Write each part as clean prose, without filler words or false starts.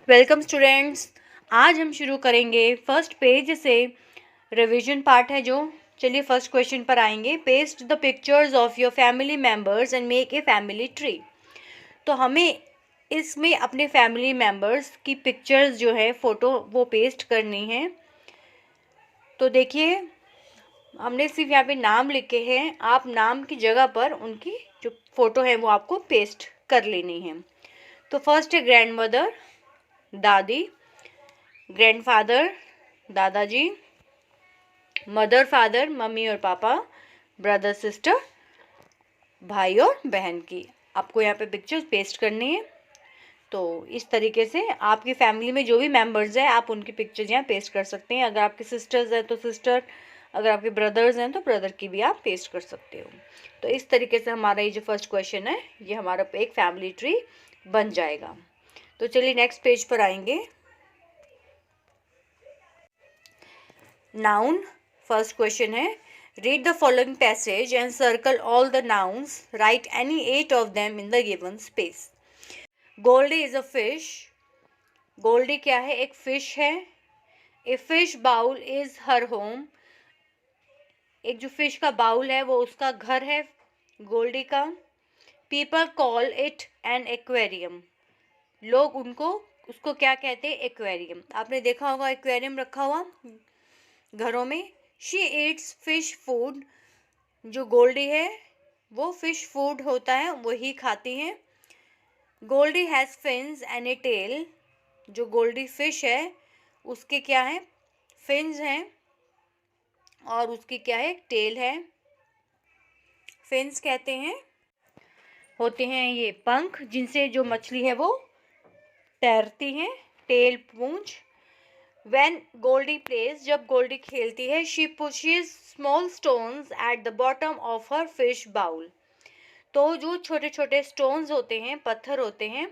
Welcome students. आज हम शुरू करेंगे फर्स्ट पेज से। रिवीजन पार्ट है जो। चलिए फर्स्ट क्वेश्चन पर आएंगे। Paste the pictures of your family members and make a family tree. तो हमें इसमें अपने फैमिली मेम्बर्स की पिक्चर्स जो है फ़ोटो वो पेस्ट करनी है। तो देखिए हमने सिर्फ यहाँ पे नाम लिखे हैं, आप नाम की जगह पर उनकी जो फ़ोटो है वो आपको पेस्ट कर लेनी है। तो फर्स्ट है ग्रैंडमदर दादी, ग्रैंडफादर दादाजी, मदर फादर मम्मी और पापा, ब्रदर सिस्टर भाई और बहन की आपको यहाँ पे पिक्चर्स पेस्ट करनी है। तो इस तरीके से आपकी फैमिली में जो भी मेंबर्स हैं आप उनकी पिक्चर्स यहाँ पेस्ट कर सकते हैं। अगर आपके सिस्टर्स हैं तो सिस्टर, अगर आपके ब्रदर्स हैं तो ब्रदर की भी आप पेस्ट कर सकते हो। तो इस तरीके से हमारा ये जो फर्स्ट क्वेश्चन है ये हमारा एक फैमिली ट्री बन जाएगा। तो चलिए नेक्स्ट पेज पर आएंगे। नाउन फर्स्ट क्वेश्चन है, read the following passage and circle all the nouns. Write any 8 of them in the given space. Goldie is a fish. Goldie क्या है? एक fish है। A fish bowl is her home. एक जो fish का bowl है वो उसका घर है गोल्डी का। People call it an aquarium. लोग उसको क्या कहते हैं? एक्वेरियम। आपने देखा होगा एक्वेरियम रखा हुआ घरों में। She Yeats fish food. जो गोल्डी है वो फिश फूड होता है वही खाती हैं। Goldie has fins and a tail. जो गोल्डी फिश है उसके क्या है? फिन्स हैं और उसकी क्या है? टेल है। फिन्स कहते हैं होते हैं ये पंख जिनसे जो मछली है वो तैरती हैं। Tell Poonch. When Goldie plays, जब गोल्डी खेलती है, she pushes small stones at the bottom of her fish bowl. तो जो छोटे छोटे stones होते हैं, पत्थर होते हैं,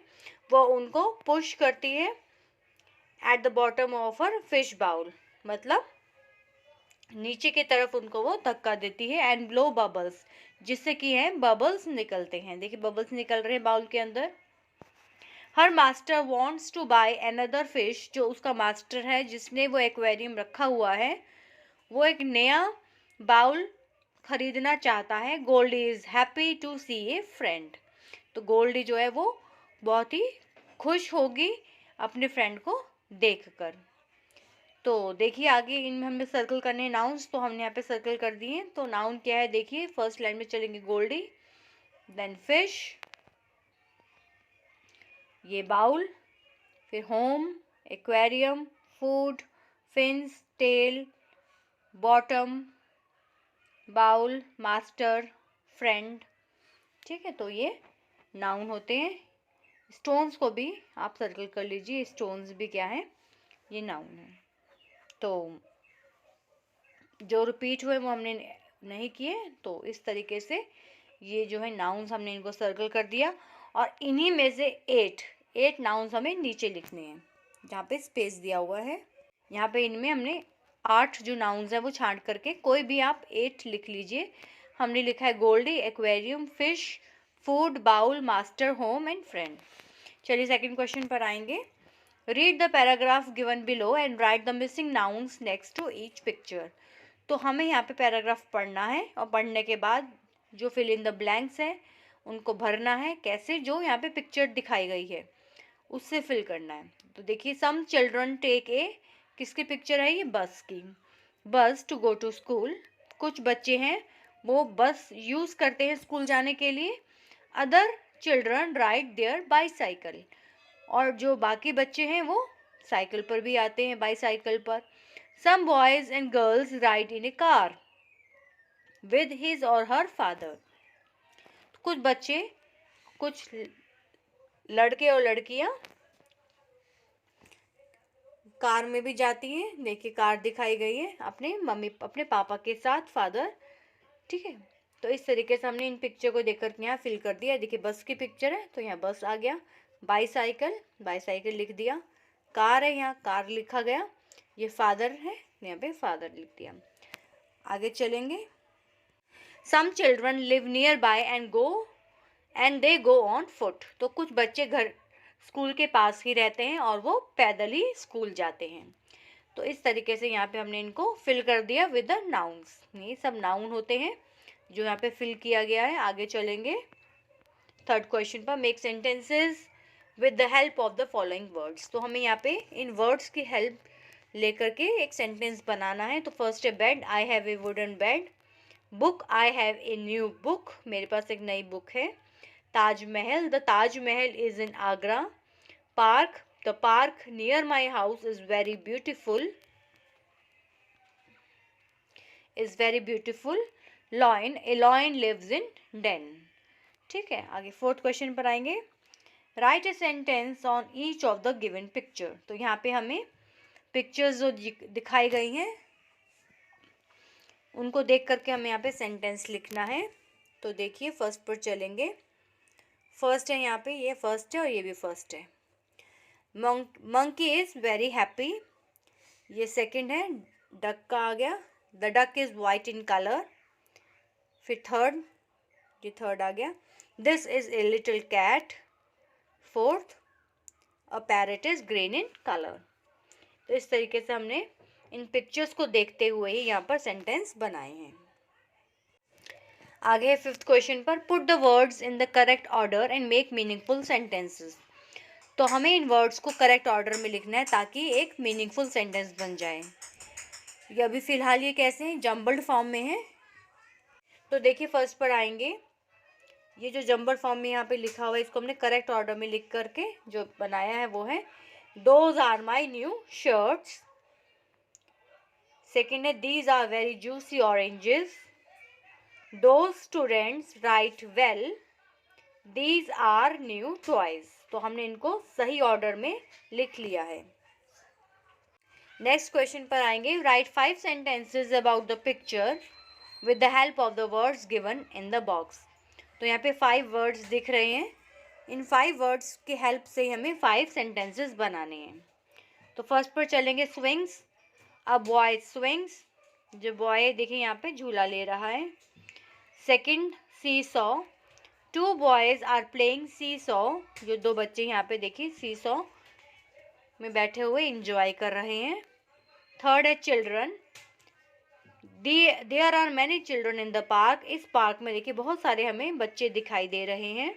वो उनको push करती है at the bottom of her fish bowl. मतलब नीचे की तरफ उनको वो धक्का देती है and blow bubbles, जिससे कि है bubbles निकलते हैं। देखिए bubbles निकल रहे हैं बाउल के अंदर। हर master wants to buy another fish. जो उसका मास्टर है जिसने वो एक्वेरियम रखा हुआ है वो एक नया बाउल खरीदना चाहता है। Goldie is happy to see a friend. तो गोल्डी जो है वो बहुत ही खुश होगी अपने फ्रेंड को देखकर। तो देखिए आगे इनमें हमें सर्कल करने हैं नाउन्स, तो हमने यहाँ पे सर्कल कर दिए हैं। तो नाउन क्या है देखिए, फर्स्ट लाइन में चलेंगे गोल्डी, देन फिश, ये बाउल, फिर home, aquarium, food, fins, tail, bottom, bowl, master, friend. ठीक है, तो ये नाउन होते हैं। स्टोन्स को भी आप सर्कल कर लीजिए, स्टोन्स भी क्या है? ये नाउन है। तो जो रिपीट हुए वो हमने नहीं किए। तो इस तरीके से ये जो है नाउन्स हमने इनको सर्कल कर दिया और इन्हीं में से 8 नाउन्स हमें नीचे लिखने हैं जहाँ पे स्पेस दिया हुआ है। यहाँ पे इनमें हमने 8 जो नाउन्स हैं वो छांट करके कोई भी आप 8 लिख लीजिए। हमने लिखा है Goldie, aquarium, fish, food, bowl, master, home and friend. चलिए सेकंड क्वेश्चन पर आएंगे। Read the paragraph given below and write the missing nouns next to each picture. तो हमें यहाँ पे पैराग्राफ पढ़ना है और पढ़ने के बाद जो फिल इन द ब्लैंक्स है उनको भरना है। कैसे? जो यहाँ पे पिक्चर दिखाई गई है उससे फिल करना है। तो देखिए सम चिल्ड्रन टेक ए, किसकी पिक्चर है ये? बस की। बस टू गो टू स्कूल। कुछ बच्चे हैं वो बस यूज़ करते हैं स्कूल जाने के लिए। Other children ride their bicycle. और जो बाकी बच्चे हैं वो साइकिल पर भी आते हैं, बाईसाइकिल पर। Some boys and girls ride in a car with his or her father. कुछ बच्चे, कुछ लड़के और लड़कियां कार में भी जाती हैं। देखिए कार दिखाई गई है अपने पापा के साथ, फादर। ठीक है, तो इस तरीके से हमने इन पिक्चर को देखकर यहाँ फिल कर दिया। देखिए बस की पिक्चर है तो यहाँ बस आ गया। बाईसाइकिल लिख दिया। कार है यहाँ कार लिखा गया। ये फादर है यहाँ पे फादर लिख दिया। आगे चलेंगे। Some children live nearby and they go on foot. तो कुछ बच्चे घर स्कूल के पास ही रहते हैं और वो पैदल ही स्कूल जाते हैं। तो इस तरीके से यहाँ पे हमने इनको फिल कर दिया विद द नाउन्स। ये सब नाउन होते हैं जो यहाँ पे फिल किया गया है। आगे चलेंगे थर्ड क्वेश्चन पर, make sentences with the help of the following words. तो हमें यहाँ पे इन वर्ड्स की हेल्प लेकर के एक सेंटेंस बनाना है। तो फर्स्ट है bed, I have a wooden bed. Book, I have a new book, मेरे पास एक नई बुक है। Taj Mahal, the Taj Mahal is in Agra. Park, the park near my house is very beautiful, is very beautiful. Lion, a lion lives in den. ठीक है, आगे fourth question पर आएंगे। Write a sentence on each of the given picture. तो यहाँ पे हमें pictures जो दिखाई गई हैं उनको देख करके हमें यहाँ पे सेंटेंस लिखना है। तो देखिए फर्स्ट पर चलेंगे। फर्स्ट है यहाँ पे, ये फर्स्ट है और ये भी फर्स्ट है। मंकी इज़ वेरी हैप्पी, ये सेकंड है। डक का आ गया, the duck is white in colour. फिर थर्ड, ये थर्ड आ गया, this is a little cat. Fourth, a parrot is green in colour. तो इस तरीके से हमने इन पिक्चर्स को देखते हुए ही यहाँ पर सेंटेंस बनाए हैं। आगे है फिफ्थ क्वेश्चन पर, put the words in the correct order and make meaningful sentences. तो हमें इन वर्ड्स को करेक्ट ऑर्डर में लिखना है ताकि एक मीनिंगफुल सेंटेंस बन जाए। ये अभी फ़िलहाल ये कैसे हैं, जम्बल्ड फॉर्म में है। तो देखिए फर्स्ट पर आएंगे, ये जो जम्बल्ड फॉर्म में यहाँ पे लिखा हुआ है इसको हमने करेक्ट ऑर्डर में लिख करके जो बनाया है वो है, those are my new shirts. Second है, these are very juicy oranges. Those students right well, these are new toys. तो हमने इनको सही ऑर्डर में लिख लिया है। नेक्स्ट क्वेश्चन पर आएंगे, right 5 sentences about the picture with the help of the words given in the box. तो यहाँ पे 5 वर्ड्स दिख रहे हैं, इन 5 वर्ड्स की हेल्प से हमें 5 सेंटेंसेस बनाने हैं। तो फर्स्ट पर चलेंगे, स्विंग्स, अ बॉय स्विंग्स, जो बॉय देखिए यहाँ पे झूला ले रहा है। Second, seesaw, 2 boys are playing seesaw, जो 2 बच्चे यहाँ पे देखिए सी सॉ में बैठे हुए इंजॉय कर रहे हैं। थर्ड है, children, there are many children in the park, इस पार्क में देखिए बहुत सारे हमें बच्चे दिखाई दे रहे हैं।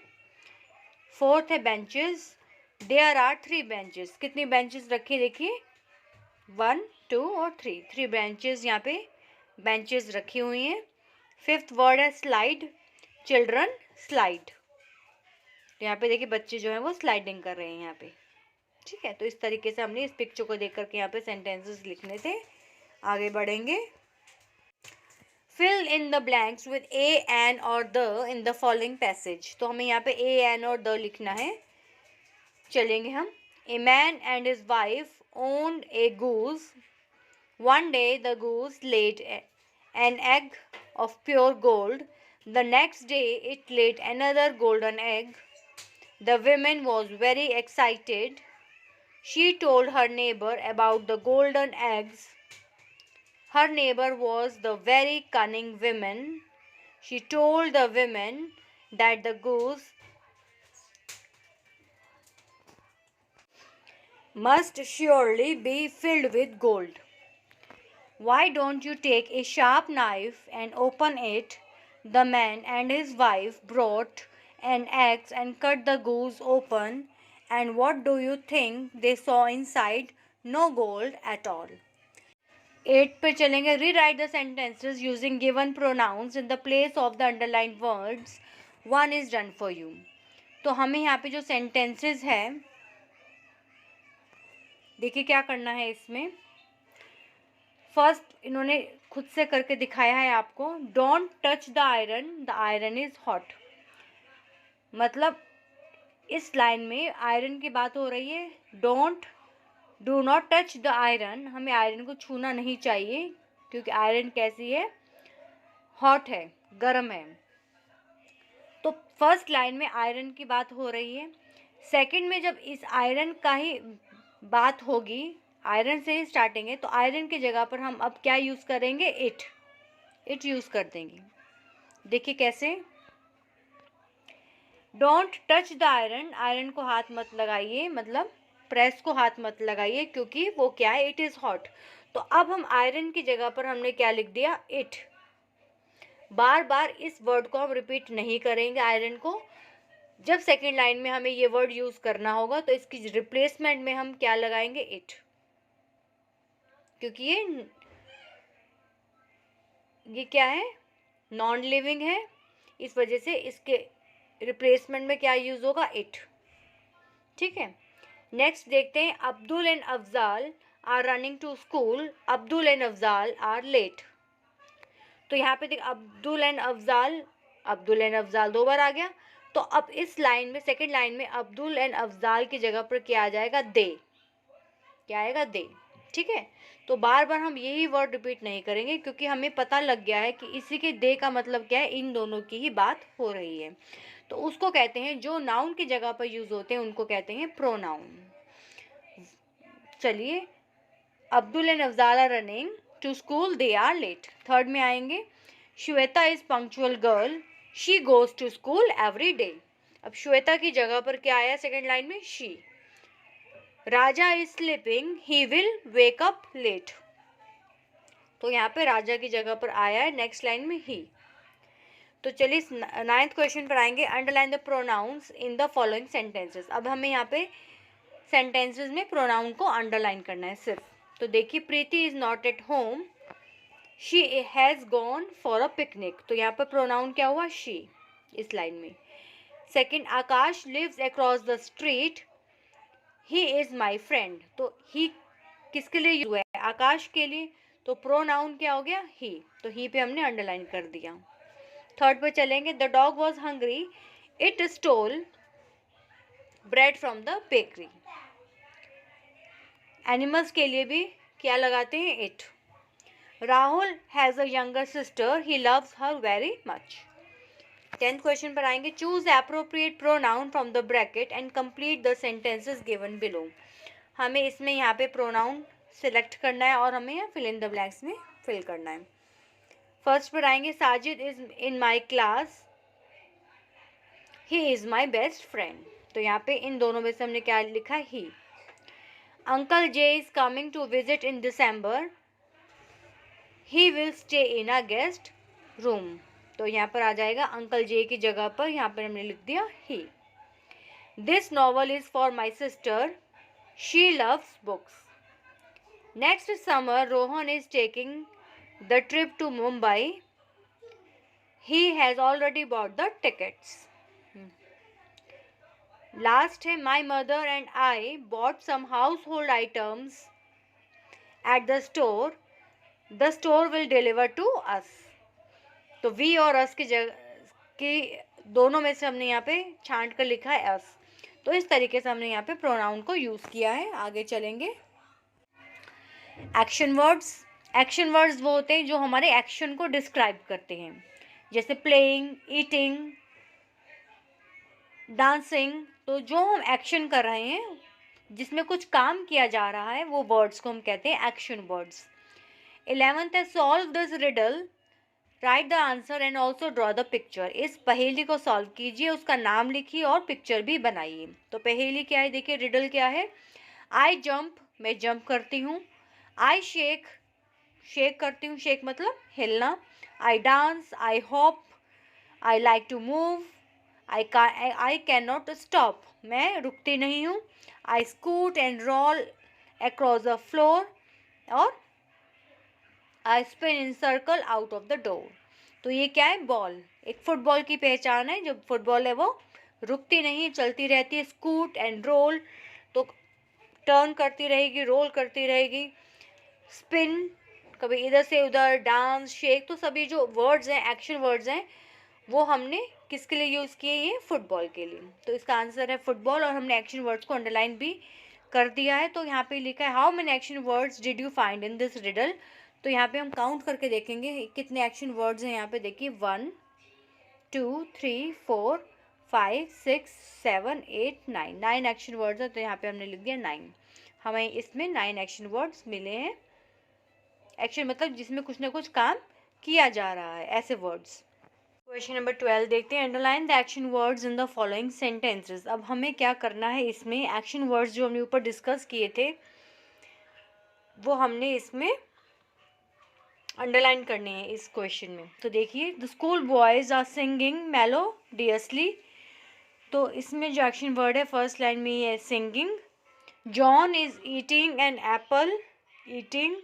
फोर्थ है, बेंचेस, देयर आर 3 बेंचेस, कितनी बेंचेस रखी देखिए 1, 2 और 3 बेंचेस यहाँ पे बेंचेस रखी हुई हैं। फिफ्थ वर्ड है, स्लाइड, चिल्ड्रन स्लाइड, तो यहाँ पे देखिए बच्चे जो हैं वो स्लाइडिंग कर रहे हैं यहाँ पे। ठीक है, तो इस तरीके से हमने इस पिक्चर को देख करके यहाँ पे सेंटेंसेस लिखने थे। आगे बढ़ेंगे, fill in the blanks with a, an और the in the following passage. तो हमें यहाँ पे ए, एन और द लिखना है। चलेंगे हम, a man and his wife owned a goose, one day the goose laid an egg of pure gold. The next day it laid another golden egg. The woman was very excited. She told her neighbor about the golden eggs. Her neighbor was the very cunning woman. She told the woman that the goose must surely be filled with gold. Why don't you take a sharp knife and open it? The man and his wife brought an axe and cut the goose open. And what do you think they saw inside? No gold at all. 8 पे चलेंगे, rewrite the sentences using given pronouns in the place of the underlined words. One is done for you. तो हमें यहाँ पे जो sentences है देखिए क्या करना है इसमें। फर्स्ट इन्होंने खुद से करके दिखाया है आपको, don't touch the iron is hot. मतलब इस लाइन में आयरन की बात हो रही है, do not touch the iron, हमें आयरन को छूना नहीं चाहिए क्योंकि आयरन कैसी है, हॉट है, गर्म है। तो फर्स्ट लाइन में आयरन की बात हो रही है। सेकंड में जब इस आयरन का ही बात होगी, आयरन से ही स्टार्टिंग है, तो आयरन की जगह पर हम अब क्या यूज़ करेंगे, इट यूज़ कर देंगे। देखिए कैसे, don't touch the iron, iron को हाथ मत लगाइए, मतलब प्रेस को हाथ मत लगाइए, क्योंकि वो क्या है, इट इज़ हॉट। तो अब हम आयरन की जगह पर हमने क्या लिख दिया, इट। बार बार इस वर्ड को हम रिपीट नहीं करेंगे आयरन को। जब सेकेंड लाइन में हमें ये वर्ड यूज़ करना होगा तो इसकी रिप्लेसमेंट में हम क्या लगाएंगे, इट, क्योंकि ये क्या है, नॉन लिविंग है, इस वजह से इसके रिप्लेसमेंट में क्या यूज़ होगा, इट। ठीक है, नेक्स्ट देखते हैं, Abdul and Afzal are running to school, Abdul and Afzal are late. तो यहाँ पे देख, अब्दुल एंड अफजाल 2 बार आ गया। तो अब इस लाइन में, सेकंड लाइन में, अब्दुल एंड अफजाल की जगह पर क्या आ जाएगा, दे। क्या आएगा, दे। ठीक है, तो बार बार हम यही वर्ड रिपीट नहीं करेंगे, क्योंकि हमें पता लग गया है कि इसी के दे का मतलब क्या है, इन दोनों की ही बात हो रही है। तो उसको कहते हैं, जो नाउन की जगह पर यूज होते हैं उनको कहते हैं प्रोनाउन। चलिए, Abdul and Afzal are running to school, they are late. Third में आएंगे, Shweta is punctual girl, she goes to school every day. अब श्वेता की जगह पर क्या आया सेकेंड लाइन में, she. Raja is sleeping, he will wake up late. तो यहाँ पे राजा की जगह पर आया है नेक्स्ट लाइन में ही। तो चलिए 9th क्वेश्चन पर आएंगे, underline the pronounce in the following sentences. अब हमें यहाँ पे सेंटेंसेस में प्रोनाउन को अंडरलाइन करना है सिर्फ। तो देखिए, Preeti is not at home, she has gone for a picnic. तो यहाँ पर प्रोनाउन क्या हुआ, शी, इस लाइन में। Second, Akash lives across the street, he is my friend. तो ही किसके लिए यूज हुआ है, आकाश के लिए, तो प्रोनाउन क्या हो गया, ही। तो ही पे हमने अंडरलाइन कर दिया। थर्ड पे चलेंगे, the dog was hungry, it stole bread from the bakery. Animals के लिए भी क्या लगाते हैं, it. Rahul has a younger sister, he loves her very much. 10th question पर आएंगे, choose appropriate pronoun from the bracket and complete the sentences given below. हमें इसमें यहाँ पे प्रोनाउन सिलेक्ट करना है और हमें यहाँ फिल इन द ब्लैंक्स में फिल करना है। फर्स्ट पर आएंगे, Sajid is in my class, he is my best friend. तो यहाँ पे इन दोनों में से हमने क्या लिखा, ही। Uncle J is coming to visit in December, he will stay in a guest room. तो यहाँ पर आ जाएगा अंकल जे की जगह पर यहाँ पर हमने लिख दिया ही। This novel is for my sister, she loves books. Next summer Rohan is taking the trip to Mumbai, he has already bought the tickets. Last है, my mother and I bought some household items at the store, the store will deliver to us. तो we और अस की जगह की दोनों में से हमने यहाँ पे छांट कर लिखा है अस। तो इस तरीके से हमने यहाँ पे प्रोनाउन को यूज़ किया है। आगे चलेंगे, एक्शन वर्ड्स। एक्शन वर्ड्स वो होते हैं जो हमारे एक्शन को डिस्क्राइब करते हैं, जैसे प्लेइंग, ईटिंग, डांसिंग। तो जो हम एक्शन कर रहे हैं, जिसमें कुछ काम किया जा रहा है, वो वर्ड्स को हम कहते हैं एक्शन वर्ड्स। 11th है, solve this riddle, right the answer and also draw the picture. इस पहेली को सॉल्व कीजिए, उसका नाम लिखिए और पिक्चर भी बनाइए। तो पहेली क्या है, देखिए, रिडल क्या है, आई जंप, मैं जंप करती हूँ, आई शेक, शेक करती हूँ, शेक मतलब हिलना, I dance, I hop, I like to move, I can not stop, मैं रुकती नहीं हूँ, I scoot and roll across the floor, और I spin in circle out of the door. तो ये क्या है, बॉल। एक फुटबॉल की पहचान है, जो फुटबॉल है वो रुकती नहीं, चलती रहती है। स्कूट एंड रोल, तो टर्न करती रहेगी, रोल करती रहेगी। स्पिन, कभी इधर से उधर, डांस, शेक, तो सभी जो वर्ड्स हैं, एक्शन वर्ड्स हैं, वो हमने किसके लिए यूज़ किए, ये फुटबॉल के लिए। तो इसका आंसर है फुटबॉल, और हमने एक्शन वर्ड्स को अंडरलाइन भी कर दिया है। तो यहाँ पे लिखा है, how many action words did you find in this riddle. तो यहाँ पे हम काउंट करके देखेंगे कितने एक्शन वर्ड्स हैं। यहाँ पे देखिए, 1 2 3 4 5 6 7 8 9, 9 एक्शन वर्ड्स हैं। तो यहाँ पे हमने लिख दिया 9। हमें इसमें 9 एक्शन वर्ड्स मिले हैं। एक्शन मतलब जिसमें कुछ ना कुछ काम किया जा रहा है, ऐसे वर्ड्स। क्वेश्चन नंबर 12 देखते हैं। Underline the action words in the following sentences. अब हमें क्या करना है, इसमें एक्शन वर्ड्स जो हमने ऊपर डिस्कस किए थे वो हमने इसमें अंडरलाइन करने हैं इस क्वेश्चन में। तो देखिए, the school boys are singing melodiously. तो इसमें जो एक्शन वर्ड है फर्स्ट लाइन में ये है singing. John is eating an apple, eating.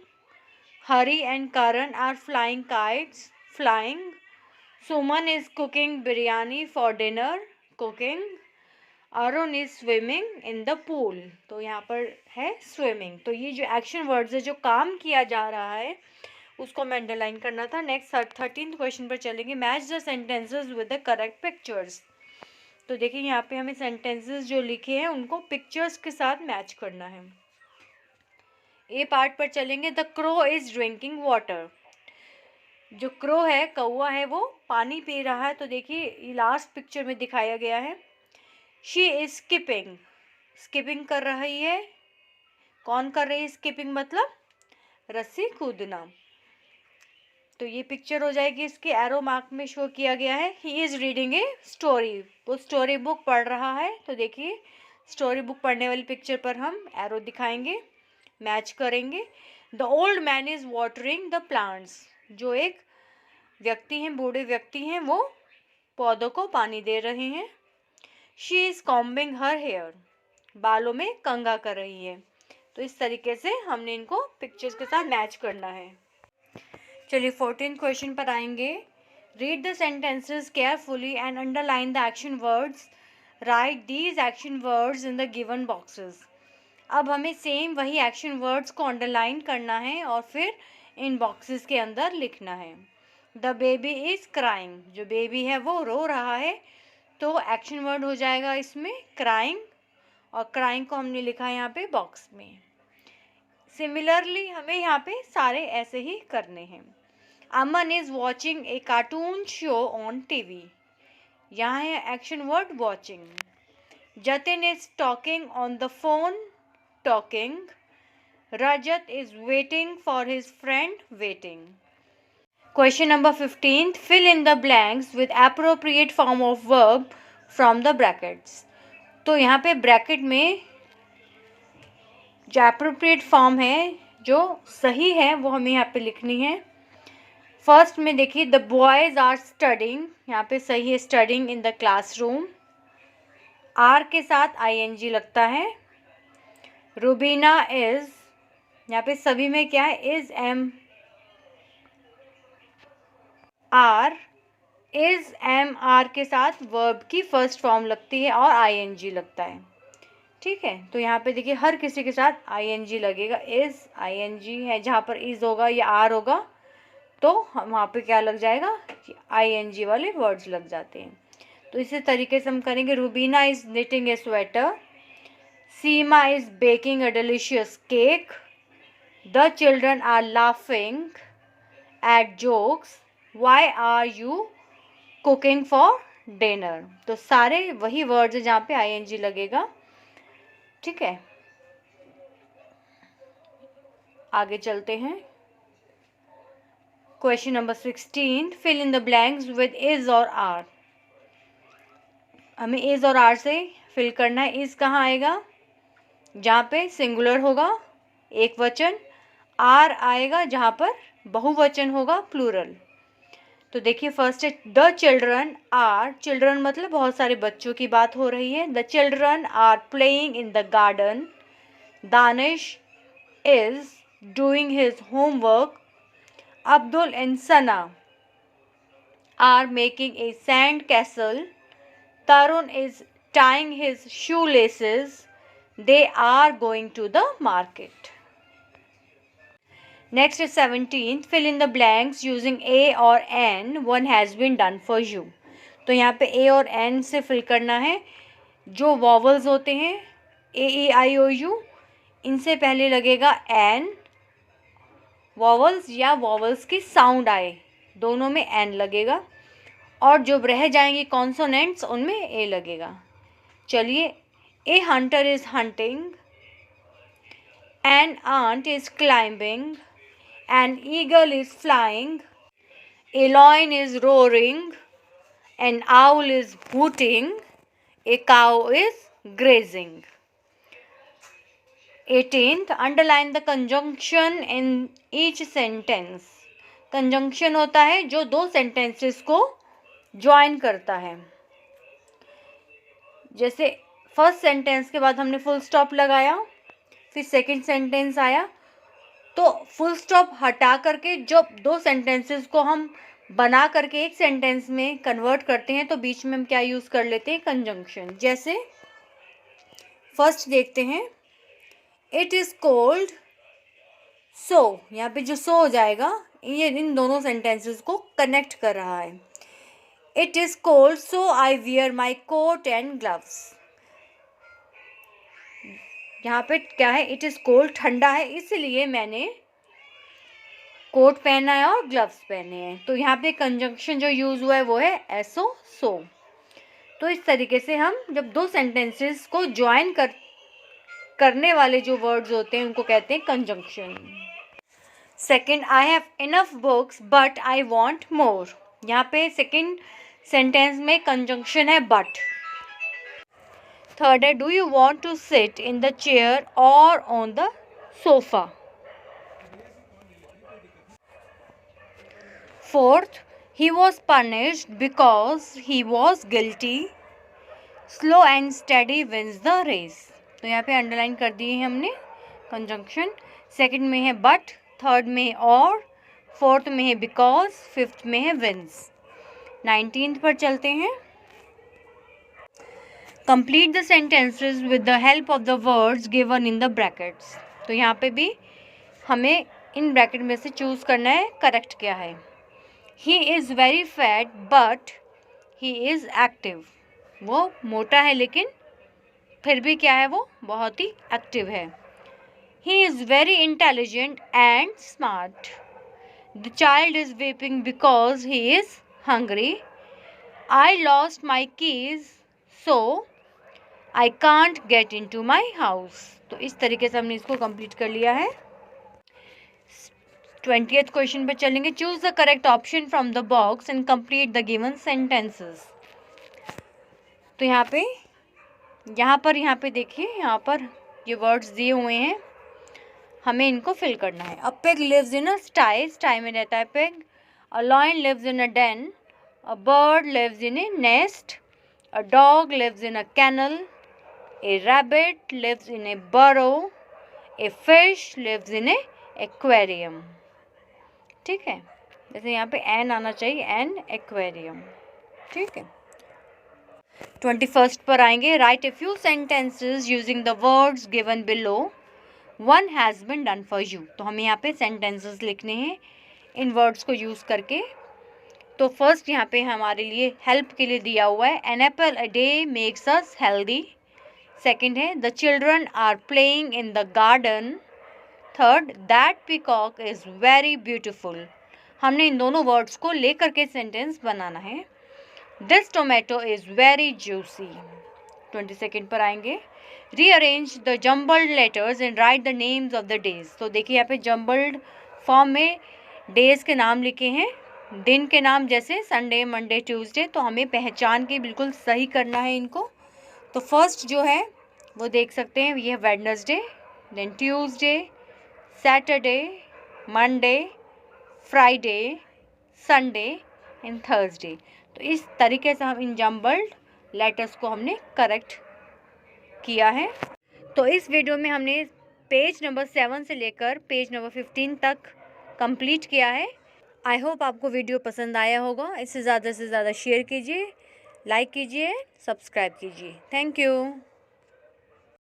Hari and Karan are flying kites, flying. Suman is cooking biryani for dinner, cooking. Arun is swimming in the pool. तो यहाँ पर है स्विमिंग। तो ये जो एक्शन वर्ड्स है, जो काम किया जा रहा है, उसको हमें अंडरलाइन करना था। नेक्स्ट 13th क्वेश्चन पर चलेंगे। Match the sentences with the correct pictures. तो देखिए, यहाँ पे हमें सेंटेंसेस जो लिखे हैं उनको पिक्चर्स के साथ मैच करना है। ए पार्ट पर चलेंगे। The crow is drinking water. जो क्रो है, कौवा है, वो पानी पी रहा है। तो देखिए, लास्ट पिक्चर में दिखाया गया है। शी इज स्किपिंग, स्किपिंग कर रही है। कौन कर रही है स्किपिंग, मतलब रस्सी कूदना। तो ये पिक्चर हो जाएगी, इसके एरो मार्क में शो किया गया है। He is reading a story, वो स्टोरी बुक पढ़ रहा है। तो देखिए, स्टोरी बुक पढ़ने वाली पिक्चर पर हम एरो दिखाएंगे, मैच करेंगे। The old man is watering the plants. जो एक व्यक्ति हैं, बूढ़े व्यक्ति हैं, वो पौधों को पानी दे रहे हैं। She is combing her hair, बालों में कंघा कर रही है। तो इस तरीके से हमने इनको पिक्चर्स के साथ मैच करना है। चलिए 14th क्वेश्चन पर आएंगे। Read the sentences carefully and underline the action words. Right these action words in the given boxes. अब हमें सेम वही एक्शन वर्ड्स को अंडरलाइन करना है और फिर इन बॉक्सेस के अंदर लिखना है। द बेबी इज़ क्राइंग, जो बेबी है वो रो रहा है। तो एक्शन वर्ड हो जाएगा इसमें क्राइंग, और क्राइंग को हमने लिखा है यहाँ पे बॉक्स में। सिमिलरली हमें यहाँ पे सारे ऐसे ही करने हैं। Aman is watching a cartoon show on TV. यहाँ है action word watching. Jatin is talking on the phone, talking. Rajat is waiting for his friend, waiting. Question number 15. Fill in the blanks with appropriate form of verb from the brackets. तो यहाँ पे bracket में जो appropriate form है, जो सही है, वो हमें यहाँ पे लिखनी है। फर्स्ट में देखिए, the boys are studying, यहाँ पे सही है studying in the classroom। R के साथ ing लगता है। रुबीना is, यहाँ पे सभी में क्या है, is am are. Is am are के साथ वर्ब की फर्स्ट फॉर्म लगती है और आईएनजी लगता है। ठीक है, तो यहाँ पे देखिए हर किसी के साथ आईएनजी लगेगा। इज़ आईएनजी है, जहाँ पर इज़ होगा या आर होगा तो हम वहाँ पे क्या लग जाएगा, आईएनजी वाले वर्ड्स लग जाते हैं। तो इसी तरीके से हम करेंगे। Rubina is knitting a sweater. Seema is baking a delicious cake. The children are laughing at jokes. Why are you cooking for dinner? तो सारे वही वर्ड्स हैं जहाँ पे ing लगेगा। ठीक है, आगे चलते हैं। Question number 16. Fill in the blanks with is और आर। हमें इज और आर से फिल करना है। इज कहाँ आएगा, जहाँ पे सिंगुलर होगा एक वचन। आर आएगा जहाँ पर बहुवचन होगा प्लूरल। तो देखिए फर्स्ट है द चिल्ड्रन आर। चिल्ड्रन मतलब बहुत सारे बच्चों की बात हो रही है। The children are playing in the garden. Danish is doing his homework. Abdul and Sana are making a sand castle. Tarun is tying his shoe laces. They are going to the market. Next is 17. Fill in the blanks using A or N. One has been done for you. तो यहाँ पे A और N से fill करना है। जो vowels होते हैं A E I O U, इनसे पहले लगेगा N। वॉवल्स या वॉवल्स की साउंड आए, दोनों में N लगेगा। और जो रह जाएंगी कॉन्सोनेंट्स, उनमें A लगेगा। चलिए, a hunter is hunting. An ant is climbing. An eagle is flying. A lion is roaring. an owl is hooting, a cow is grazing. 18th, underline the conjunction in each sentence. Conjunction होता है जो दो sentences को join करता है. जैसे first sentence के बाद हमने फुल स्टॉप लगाया, फिर सेकंड सेंटेंस आया, तो फुल स्टॉप हटा करके जब दो सेंटेंसेस को हम बना करके एक सेंटेंस में कन्वर्ट करते हैं तो बीच में हम क्या यूज़ कर लेते हैं, कंजंक्शन. जैसे फर्स्ट देखते हैं, इट इज़ कोल्ड सो. यहाँ पे जो सो हो जाएगा ये इन दोनों सेंटेंसेस को कनेक्ट कर रहा है. It is cold so I wear my coat and gloves. यहाँ पे क्या है, इट इज़ कोल्ड ठंडा है इसलिए मैंने कोट पहना है और ग्लव्स पहने हैं. तो यहाँ पे कंजंक्शन जो यूज़ हुआ है वो है एसो सो. तो इस तरीके से हम जब दो सेंटेंसेस को ज्वाइन करने वाले जो वर्ड्स होते हैं उनको कहते हैं conjunction. Second, I have enough books but I want more. यहाँ पे सेकेंड सेंटेंस में कंजंक्शन है बट. थर्ड है, do you want to sit in the chair or on the sofa. Fourth, he was punished because he was guilty. Slow and steady wins the race. तो यहाँ पे underline कर दिए हैं हमने कंजंक्शन. सेकंड में है बट, थर्ड में और, फोर्थ में है बिकॉज, फिफ्थ में है विंस. 19th पर चलते हैं. Complete the sentences with the help of the words given in the brackets. तो यहाँ पे भी हमें इन ब्रैकेट में से चूज़ करना है करेक्ट क्या है. He is very fat but he is active. वो मोटा है लेकिन फिर भी क्या है, वो बहुत ही एक्टिव है. He is very intelligent and smart. The child is weeping because he is hungry. I lost my keys so I can't get into my house. तो इस तरीके से हमने इसको कंप्लीट कर लिया है. 20th क्वेश्चन पे चलेंगे. Choose the correct option from the box and complete the given sentences. तो यहाँ पे देखिए, यहाँ पर ये वर्ड्स दिए हुए हैं, हमें इनको फिल करना है. अ पिग लिव्स इन अ स्टाई. स्टाई में रहता है pig. A lion lives in a den. A bird lives in a nest. A dog lives in a kennel. A rabbit lives in a burrow. A fish lives in a aquarium. ठीक है, जैसे यहाँ पे N आना चाहिए, N aquarium. ठीक है. 21st पर आएंगे. Write a few sentences using the words given below. One has been done for you. तो हमें यहाँ पे सेंटेंसेस लिखने हैं इन वर्ड्स को यूज़ करके. तो फर्स्ट यहाँ पे हमारे लिए हेल्प के लिए दिया हुआ है, an apple a day makes us healthy. Second है, the children are playing in the garden. Third, that peacock is very beautiful. हमने इन दोनों वर्ड्स को लेकर के सेंटेंस बनाना है. This tomato is very juicy. 22nd पर आएंगे. Rearrange the jumbled letters and write the names of the days. तो देखिए यहाँ पे जम्बल्ड फॉर्म में डेज के नाम लिखे हैं, दिन के नाम जैसे संडे, मंडे, ट्यूसडे. तो हमें पहचान के बिल्कुल सही करना है इनको. तो फर्स्ट जो है वो देख सकते हैं, ये है Wednesday, then Tuesday, Saturday, Monday, Friday, Sunday and Thursday. तो इस तरीके से हम इन जम्बल्ड लेटर्स को हमने करेक्ट किया है. तो इस वीडियो में हमने पेज नंबर 7 से लेकर पेज नंबर 15 तक कंप्लीट किया है. आई होप आपको वीडियो पसंद आया होगा. इसे ज़्यादा से ज़्यादा शेयर कीजिए, लाइक कीजिए, सब्सक्राइब कीजिए. Thank you.